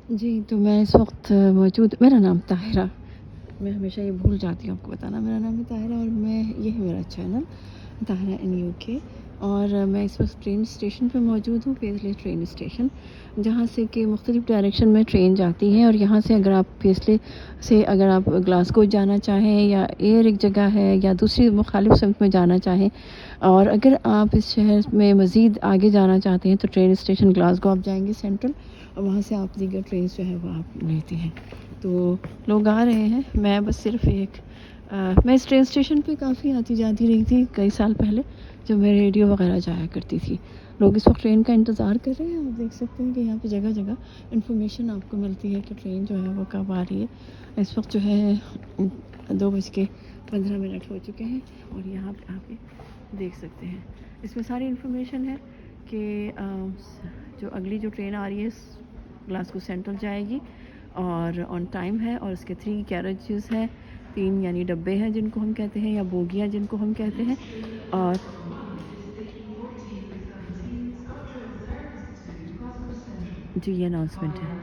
جی، تو میں اس وقت موجود، میرا نام طاہرہ، میں ہمیشہ یہ بھول جاتی ہوں آپ کو بتانا، میرا نام ہے طاہرہ اور میں یہ ہے میرا چینل طاہرہ ان یو کے، اور میں اس وقت ٹرین اسٹیشن پہ موجود ہوں، پیسلے ٹرین اسٹیشن، جہاں سے کہ مختلف ڈائریکشن میں ٹرین جاتی ہے، اور یہاں سے اگر آپ پیسلے سے اگر آپ گلاسگو جانا چاہیں یا ایئر ایک جگہ ہے یا دوسری مخالف سمت میں جانا چاہیں، اور اگر آپ اس شہر میں مزید آگے جانا چاہتے ہیں تو ٹرین اسٹیشن گلاسگو آپ جائیں گے سینٹرل، اور وہاں سے آپ دیگر ٹرینس جو ہے وہ آپ لیتے ہیں۔ تو لوگ آ رہے ہیں، میں بس صرف میں اس ٹرین اسٹیشن پہ کافی آتی جاتی رہی تھی کئی سال پہلے، جب میں ریڈیو وغیرہ جایا کرتی تھی۔ لوگ اس وقت ٹرین کا انتظار کر رہے ہیں، آپ دیکھ سکتے ہیں کہ یہاں پہ جگہ جگہ انفارمیشن آپ کو ملتی ہے کہ ٹرین جو ہے وہ کب آ رہی ہے۔ اس وقت جو ہے 2:15 ہو چکے ہیں، اور یہاں پہ آپ دیکھ سکتے ہیں اس میں ساری انفارمیشن ہے کہ جو اگلی جو ٹرین آ رہی ہے گلاسگو سینٹرل جائے گی، اور آن ٹائم ہے، اور اس کے 3 کیریجز ہیں، 3 یعنی ڈبے ہیں جن کو ہم کہتے ہیں، یا بوگیاں جن کو ہم کہتے ہیں، اور جی یہ اناؤنسمنٹ ہے۔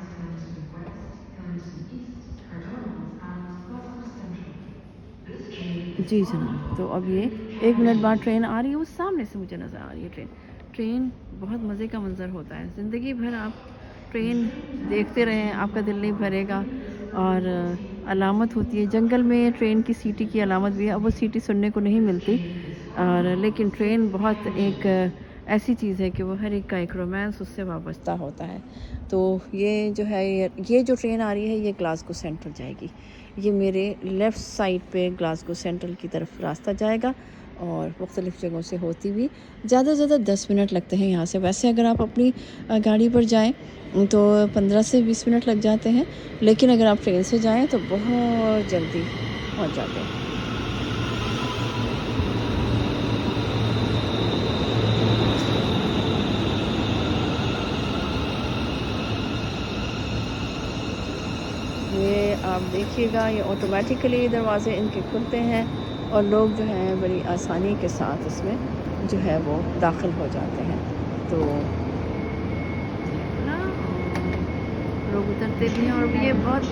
جی جناب، تو اب یہ 1 منٹ بعد ٹرین آ رہی ہے، وہ سامنے سے مجھے نظر آ رہی ہے ٹرین بہت مزے کا منظر ہوتا ہے، زندگی بھر آپ ٹرین دیکھتے رہیں، آپ کا دل نہیں بھرے گا۔ اور علامت ہوتی ہے جنگل میں، ٹرین کی سیٹی کی علامت بھی ہے، اب وہ سیٹی سننے کو نہیں ملتی، اور لیکن ٹرین بہت ایک ایسی چیز ہے کہ وہ ہر ایک کا ایک رومانس اس سے وابستہ ہوتا ہے۔ تو یہ جو ہے یہ جو ٹرین آ رہی ہے یہ گلاسگو سینٹرل جائے گی، یہ میرے لیفٹ سائڈ پہ گلاسگو سینٹرل کی طرف راستہ جائے گا، اور مختلف جگہوں سے ہوتی ہوئی زیادہ سے زیادہ 10 منٹ لگتے ہیں یہاں سے، ویسے اگر آپ اپنی گاڑی پر جائیں تو 15 سے 20 منٹ لگ جاتے ہیں، لیکن اگر آپ ٹرین سے جائیں تو بہت جلدی پہنچ جاتے ہیں۔ یہ آپ دیکھیے گا، یہ آٹومیٹیکلی دروازے ان کے کھلتے ہیں، اور لوگ جو ہیں بڑی آسانی کے ساتھ اس میں جو ہے وہ داخل ہو جاتے ہیں۔ تو لوگ اترتے بھی ہیں، اور یہ بہت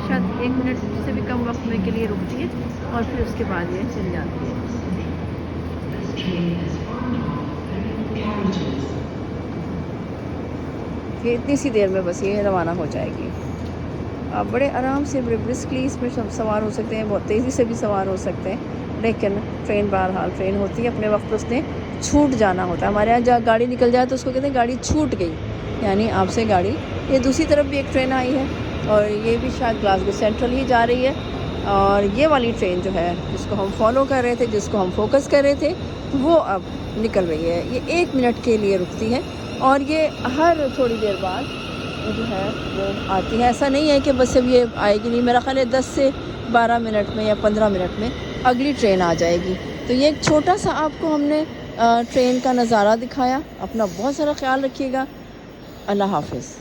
شاید 1 منٹ سے بھی کم وقت میں کے لیے رکتی ہے، اور پھر اس کے بعد یہ چل جاتی ہے۔ یہ اتنی سی دیر میں بس یہ روانہ ہو جائے گی۔ آپ بڑے آرام سے، بڑے برسکلی اس میں سوار ہو سکتے ہیں، بہت تیزی سے بھی سوار ہو سکتے ہیں، لیکن ٹرین بہرحال ٹرین ہوتی ہے، اپنے وقت اس نے چھوٹ جانا ہوتا ہے۔ ہمارے یہاں جہاں گاڑی نکل جائے تو اس کو کہتے ہیں گاڑی چھوٹ گئی، یعنی آپ سے گاڑی، یہ دوسری طرف بھی ایک ٹرین آئی ہے، اور یہ بھی شاید گلاسگو سینٹرل ہی جا رہی ہے، اور یہ والی ٹرین جو ہے جس کو ہم فالو کر رہے تھے، جس کو ہم فوکس کر رہے تھے، وہ اب نکل رہی ہے۔ یہ 1 منٹ کے لیے رکتی ہے، اور یہ ہر تھوڑی دیر بعد جو ہے وہ آتی ہے، ایسا نہیں ہے کہ بس اب یہ آئے گی نہیں، میرا خیال ہے 10 سے 12 منٹ میں یا 15 منٹ میں اگلی ٹرین آ جائے گی۔ تو یہ ایک چھوٹا سا آپ کو ہم نے ٹرین کا نظارہ دکھایا، اپنا بہت سارا خیال رکھیے گا، اللہ حافظ۔